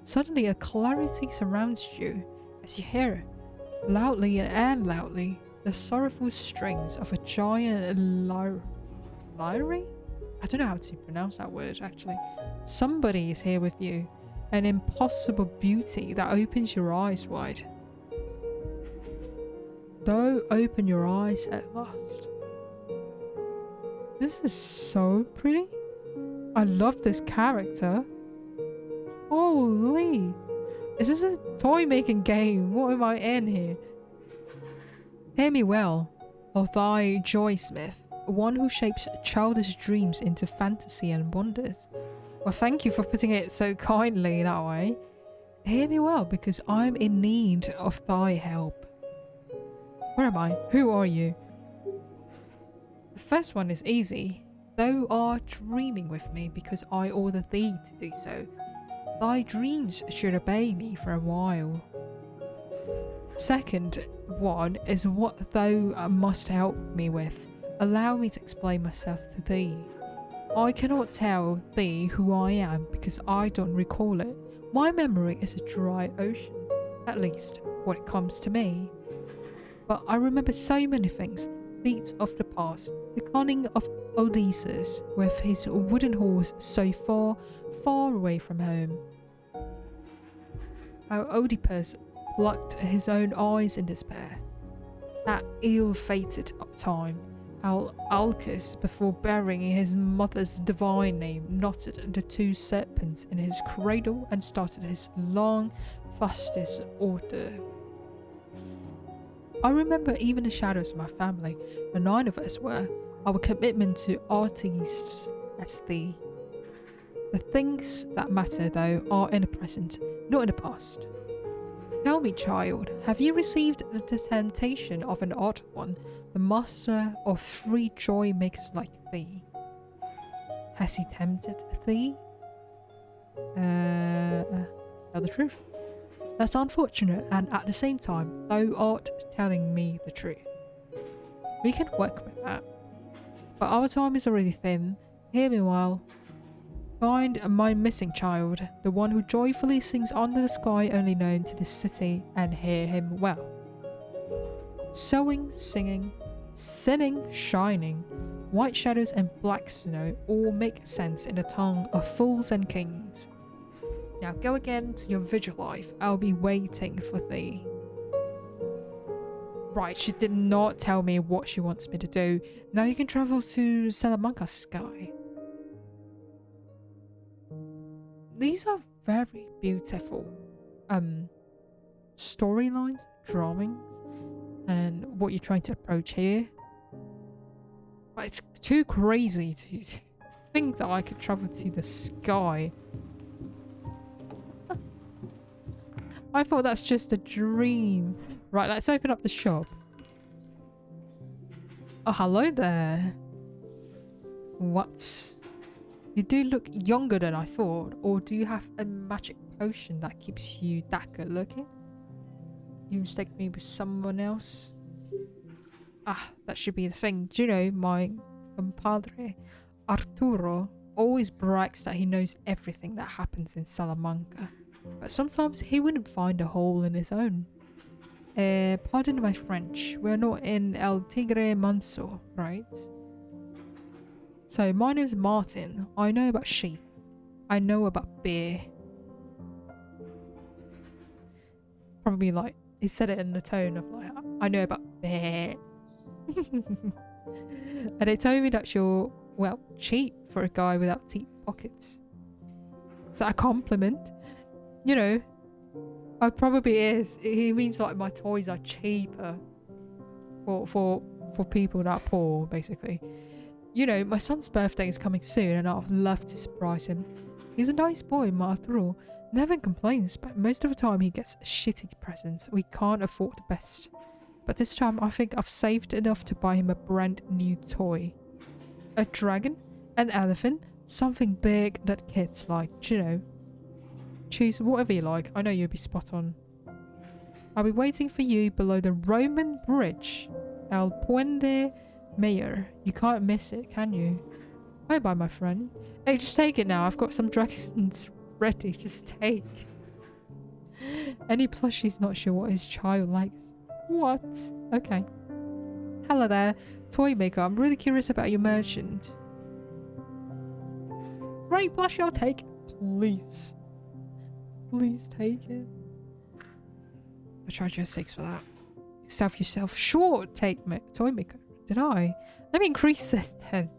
Suddenly, a clarity surrounds you as you hear, loudly and loudly, the sorrowful strings of a giant lyre? I don't know how to pronounce that word, actually. Somebody is here with you. An impossible beauty that opens your eyes wide. Though open your eyes at last. This is so pretty. I love this character. Holy. Is this a toy making game? What am I in here? Hear me well, of thy joysmith, one who shapes childish dreams into fantasy and wonders. Well, thank you for putting it so kindly that way. Hear me well, because I'm in need of thy help. Where am I? Who are you? The first one is easy. Thou art dreaming with me because I order thee to do so. Thy dreams should obey me for a while. Second one is what thou must help me with. Allow me to explain myself to thee. I cannot tell thee who I am because I don't recall it. My memory is a dry ocean, at least when it comes to me. But I remember so many things, feats of the past, the cunning of Odysseus with his wooden horse so far, far away from home. How Oedipus plucked his own eyes in despair. That ill-fated time. How Alcus, before burying his mother's divine name, knotted the 2 serpents in his cradle and started his long, fastest order. I remember even the shadows of my family, the 9 of us were, our commitment to artists as thee. The things that matter, though, are in the present, not in the past. Tell me, child, have you received the temptation of an odd one, the master of 3 joy makers like thee? Has he tempted thee? Tell the truth. That's unfortunate, and at the same time, thou art telling me the truth. We can work with that. But our time is already thin. Hear me well. Find my missing child, the one who joyfully sings under the sky only known to this city, and hear him well. Sowing, singing, sinning, shining, white shadows and black snow all make sense in the tongue of fools and kings. Now go again to your vigil life, I'll be waiting for thee. Right, she did not tell me what she wants me to do. Now you can travel to Salamanca Sky. These are very beautiful storylines, drawings, and what you're trying to approach here. But it's too crazy to think that I could travel to the sky. I thought that's just a dream. Right, let's open up the shop. Oh, hello there. What? You do look younger than I thought, or do you have a magic potion that keeps you that good looking? You mistake me with someone else? Ah, that should be the thing. Do you know, my compadre, Arturo, always brags that he knows everything that happens in Salamanca, but sometimes he wouldn't find a hole in his own. Pardon my French, we're not in El Tigre Manso, right? So, my name's Martin. I know about sheep. I know about beer. Probably like, he said it in the tone of like, I know about beer. And they told me that you're, well, cheap for a guy without deep pockets. Is that a compliment? You know, it probably is. He means like my toys are cheaper for people that are poor, basically. You know, my son's birthday is coming soon and I'd love to surprise him. He's a nice boy, after all. Never complains, but most of the time he gets shitty presents. We can't afford the best. But this time I think I've saved enough to buy him a brand new toy. A dragon? An elephant? Something big that kids like, you know. Choose whatever you like. I know you'll be spot on. I'll be waiting for you below the Roman bridge. El Puente Mayor. You can't miss it, can you? Bye bye, my friend. Hey, just take it now. I've got some dragons ready. Just take. Any plushies not sure what his child likes. What? Okay. Hello there, Toymaker. I'm really curious about your merchant. Great plushie, I'll take it. Please. Please take it. I'll charge you a 6 for that. Yourself short, Toymaker. Did I? Let me increase it then.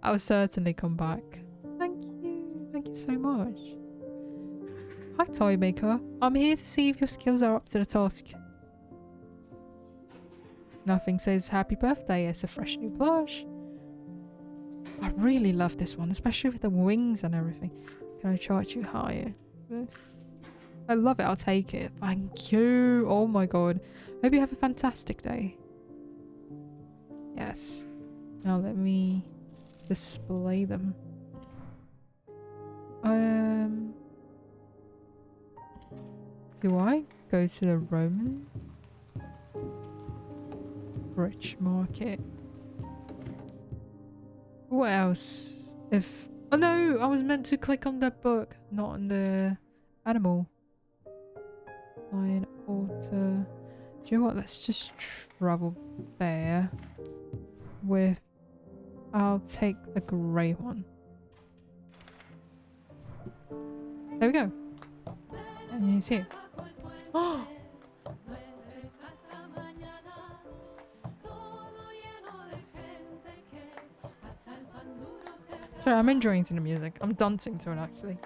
I'll certainly come back. Thank you. Thank you so much. Hi, Toymaker. I'm here to see if your skills are up to the task. Nothing says happy birthday as a fresh new plush. I really love this one, especially with the wings and everything. Can I charge you higher? I love it. I'll take it. Thank you. Oh my god. Hope you have a fantastic day. Yes. Now let me display them. Do I go to the Roman Bridge Market? What else? If... Oh no! I was meant to click on the book, not on the animal. Lion, otter... Do you know what? Let's just travel there with... I'll take the grey one. There we go. And he's here. Oh! Sorry, I'm enjoying the music. I'm dancing to it actually.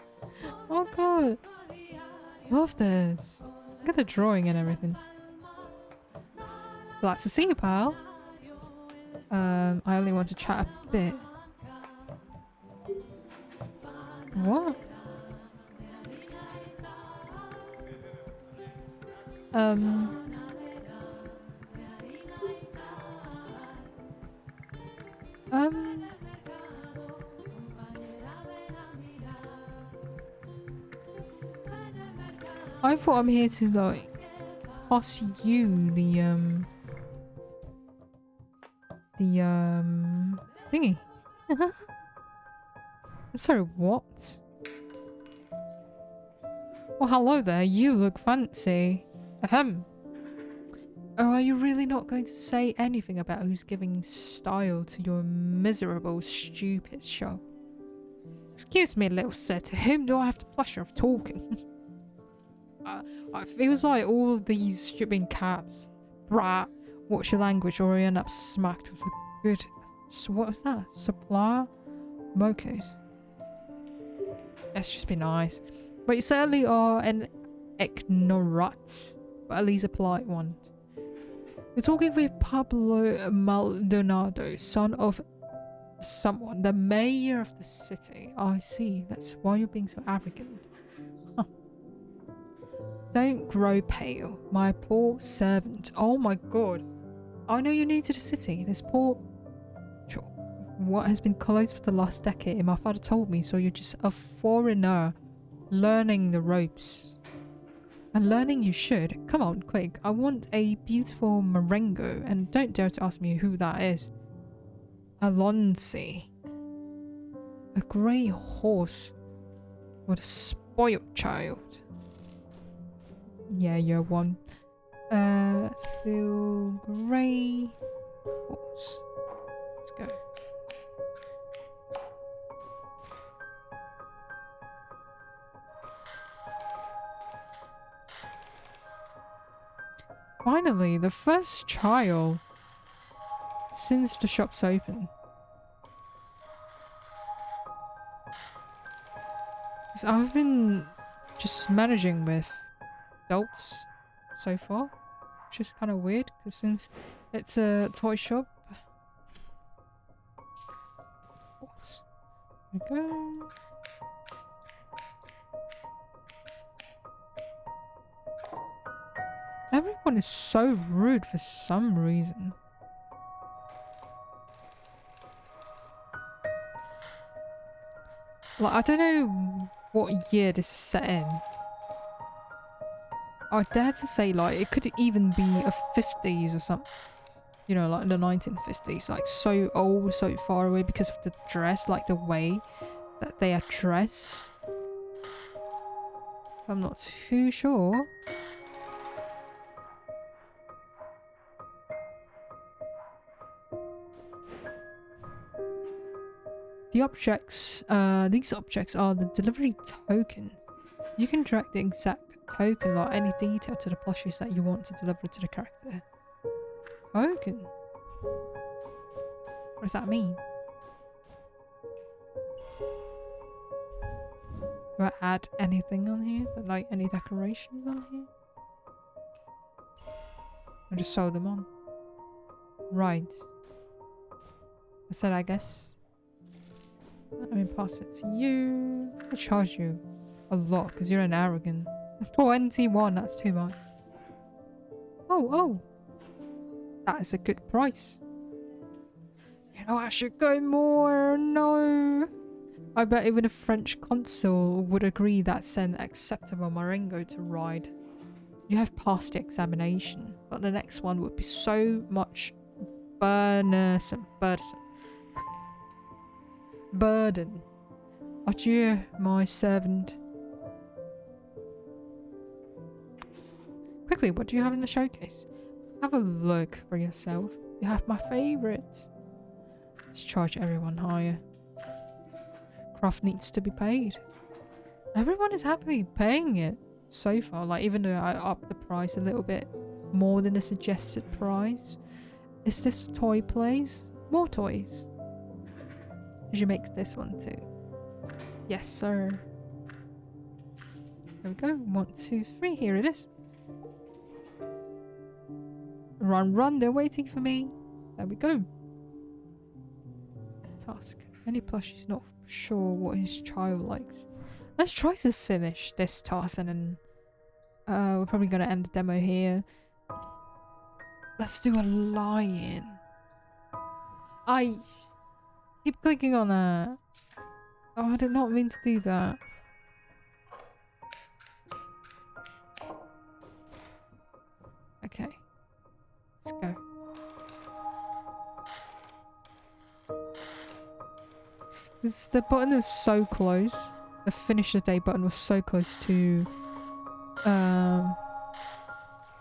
Oh god. Love this. Look at the drawing and everything. Glad to see you, pal. I only want to chat a bit. What? I thought I'm here to like pass you the thingy. I'm sorry, what? Well, hello there. You look fancy. Ahem. Oh, are you really not going to say anything about who's giving style to your miserable, stupid shop? Excuse me, little sir. To whom do I have the pleasure of talking? It feels like all of these stupid cabs. Brat, watch your language or you end up smacked with a good... So what was that? Supplier? Mocos. Let's just be nice. But you certainly are an ignorant. But at least a polite one. We're talking with Pablo Maldonado, son of someone, the mayor of the city. Oh, I see. That's why you're being so arrogant. Huh. Don't grow pale, my poor servant. Oh my god. I know you're new to the city. This poor... What has been closed for the last decade? My father told me, so you're just a foreigner learning the ropes. And learning you should. Come on, quick. I want a beautiful merengue, and don't dare to ask me who that is. Alonsi. A grey horse. What a spoiled child. Yeah, you're one. Let's do grey horse. Let's go. Finally, the first child since the shop's open. 'Cause I've been just managing with adults so far, which is kind of weird because since it's a toy shop. Oops. There we go. Everyone is so rude for some reason. Like, I don't know what year this is set in. I dare to say, like, it could even be a 50s or something. You know, like in the 1950s. Like, so old, so far away because of the dress, like the way that they are dressed. I'm not too sure. The objects, these objects are the delivery token. You can drag the exact token or any detail to the plushies that you want to deliver to the character. Token? What does that mean? Do I add anything on here? Like any decorations on here? I just sew them on. Right. I said I guess. Let me pass it to you. I'll charge you a lot because you're an arrogant. 21, that's too much. Oh. That is a good price. You know, I should go more. No. I bet even a French consul would agree that's an acceptable Marengo to ride. You have passed the examination, but the next one would be so much burdensome. Burden. Adieu, my servant. Quickly, what do you have in the showcase? Have a look for yourself. You have my favorites. Let's charge everyone higher. Craft needs to be paid. Everyone is happily paying it so far. Like, even though I upped the price a little bit more than the suggested price. Is this a toy place? More toys. Did you make this one too? Yes, sir. There we go. 1, 2, 3. Here it is. Run. They're waiting for me. There we go. Task. Any plushie's not sure what his child likes. Let's try to finish this task and then we're probably going to end the demo here. Let's do a lion. I keep clicking on that. Oh, I did not mean to do that. Okay. Let's go. The button is so close. The finish the day button was so close to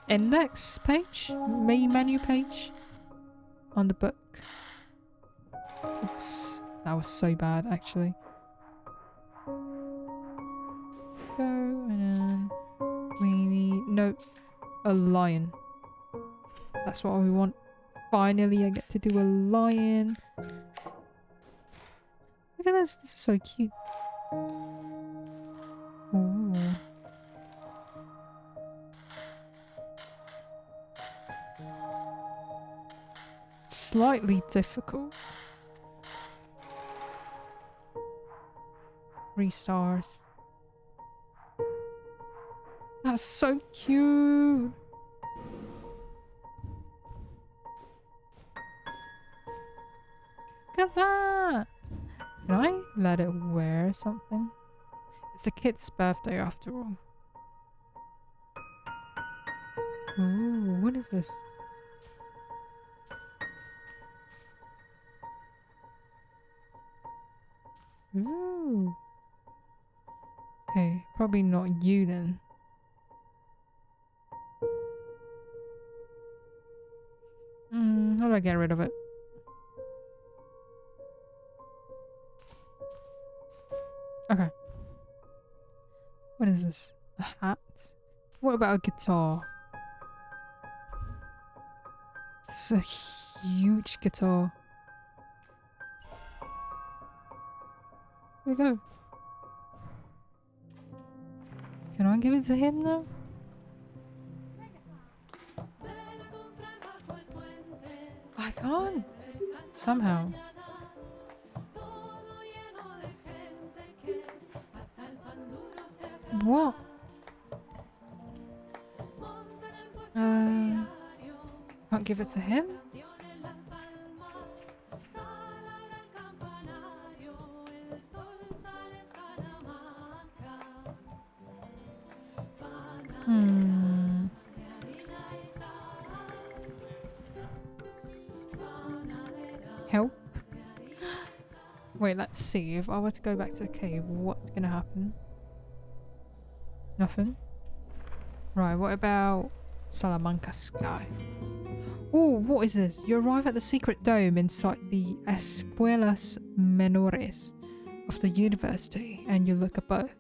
index page, main menu page on the book. Oops, that was so bad actually. Go and then we need a lion. That's what we want. Finally, I get to do a lion. Look at this. This is so cute. Ooh. Slightly difficult. 3 stars. That's so cute. Look at that. Can I let it wear something? It's the kid's birthday after all. Ooh, what is this? Ooh. Okay, probably not you then. How do I get rid of it? Okay. What is this? A hat? What about a guitar? It's a huge guitar. Here we go. Can I give it to him now? I can't. Somehow. What? Can't give it to him? Help? Wait, let's see. If I were to go back to the cave, what's gonna happen? Nothing? Right, what about Salamanca Sky? Oh, what is this? You arrive at the secret dome inside the Escuelas Menores of the university and you look above.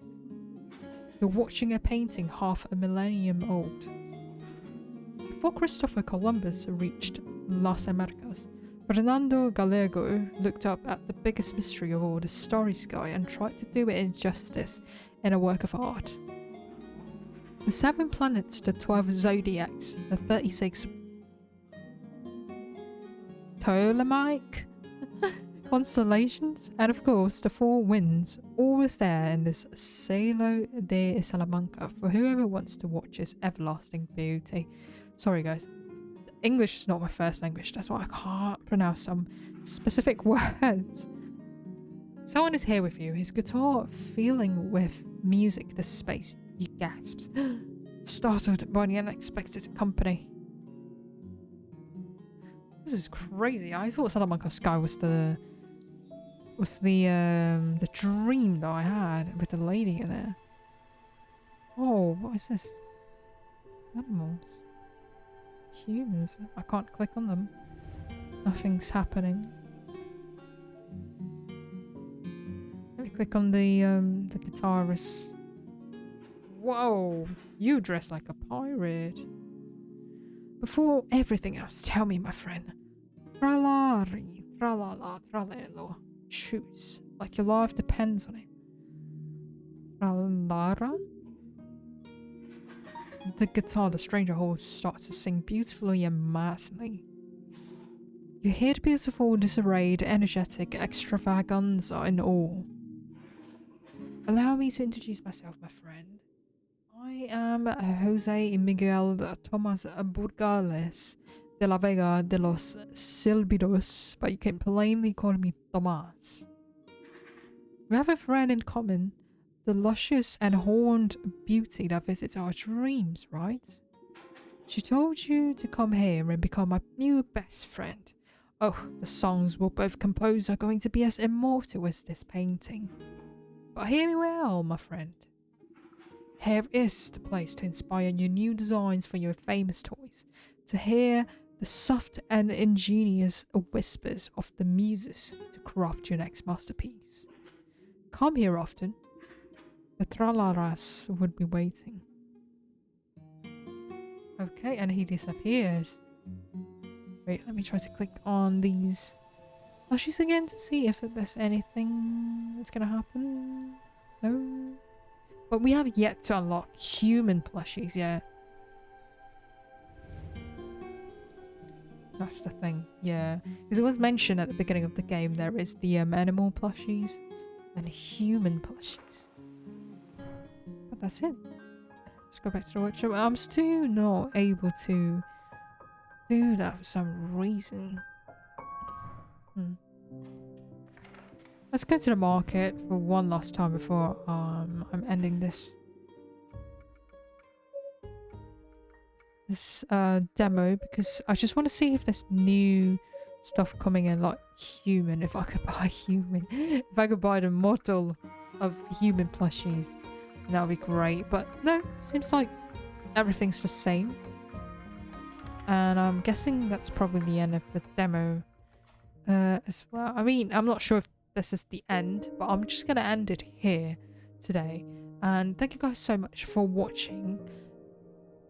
You're watching a painting half a millennium old. Before Christopher Columbus reached Las Americas, Fernando Gallego looked up at the biggest mystery of all, the starry sky, and tried to do it justice in a work of art. The 7 planets, the 12 zodiacs, the 36 Ptolemaic constellations, and of course the 4 winds, all was there in this Cielo de Salamanca for whoever wants to watch its everlasting beauty. Sorry guys, English is not my first language, that's why I can't pronounce some specific words. Someone is here with you, his guitar feeling with music this space. He gasps, startled by the unexpected company. This is crazy. I thought Salamanca Sky was the dream that I had with the lady in there. Oh, what is this? Animals. Humans. I can't click on them. Nothing's happening. Let me click on the guitarist. Whoa, you dress like a pirate. Before everything else, tell me, my friend. Tralari, tralala, tralelo. Choose, like your life depends on it. Tralara? The guitar, the stranger holds, starts to sing beautifully and madly. You hear the beautiful, disarrayed, energetic extravaganza in awe. Allow me to introduce myself, my friend. I am Jose Miguel Tomas Burgales de la Vega de los Silbidos, but you can plainly call me Tomas. We have a friend in common, the luscious and horned beauty that visits our dreams, right? She told you to come here and become my new best friend. Oh, the songs we'll both compose are going to be as immortal as this painting. But hear me well, my friend. Here is the place to inspire your new designs for your famous toys, to hear the soft and ingenious whispers of the muses to craft your next masterpiece. Come here often. The Tralaras would be waiting. Okay, and he disappears. Wait, let me try to click on these plushies again to see if there's anything that's gonna happen. No. But we have yet to unlock human plushies yet. That's the thing, yeah. Because it was mentioned at the beginning of the game there is the animal plushies and human plushies. But that's it. Let's go back to the workshop. I'm still not able to do that for some reason. Let's go to the market for one last time before I'm ending this demo, because I just want to see if there's new stuff coming in like human. If I could buy human, if I could buy the model of human plushies, that would be great. But no, seems like everything's the same. And I'm guessing that's probably the end of the demo as well. I mean, I'm not sure if this is the end, but I'm just gonna end it here today. And thank you guys so much for watching.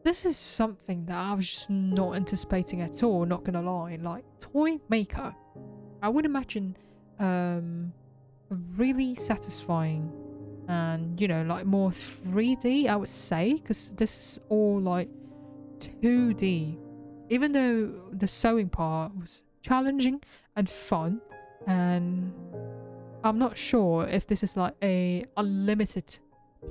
This is something that I was just not anticipating at all, not gonna lie. Like, Toymaker, I would imagine really satisfying and, you know, like more 3D, I would say, because this is all like 2D. Even though the sewing part was challenging and fun, and I'm not sure if this is like a unlimited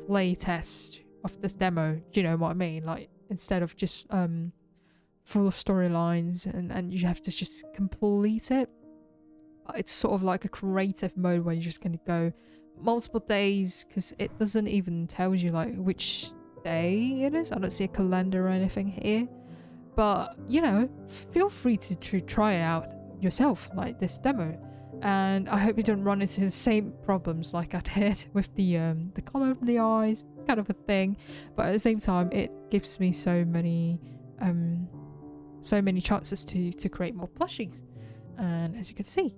play test of this demo, do you know what I mean? Like, instead of just full of storylines and you have to just complete it. It's sort of like a creative mode where you're just going to go multiple days, because it doesn't even tell you like which day it is. I don't see a calendar or anything here, but you know, feel free to try it out yourself, like this demo. And I hope you don't run into the same problems like I did with the color of the eyes kind of a thing. But at the same time, it gives me so many chances to create more plushies. And as you can see,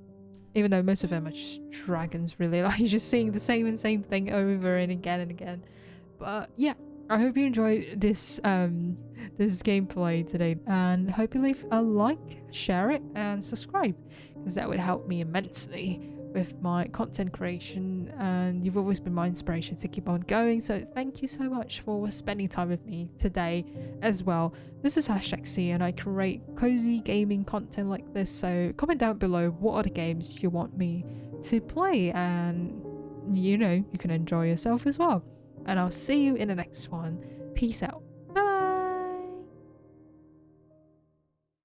even though most of them are just dragons, really, like you're just seeing the same thing over and again. But yeah, I hope you enjoyed this this gameplay today, and hope you leave a like, share it, and subscribe, because that would help me immensely with my content creation, and you've always been my inspiration to keep on going. So thank you so much for spending time with me today as well. This is #C, and I create cozy gaming content like this, so comment down below what other games you want me to play, and you know, you can enjoy yourself as well. And I'll see you in the next one. Peace out.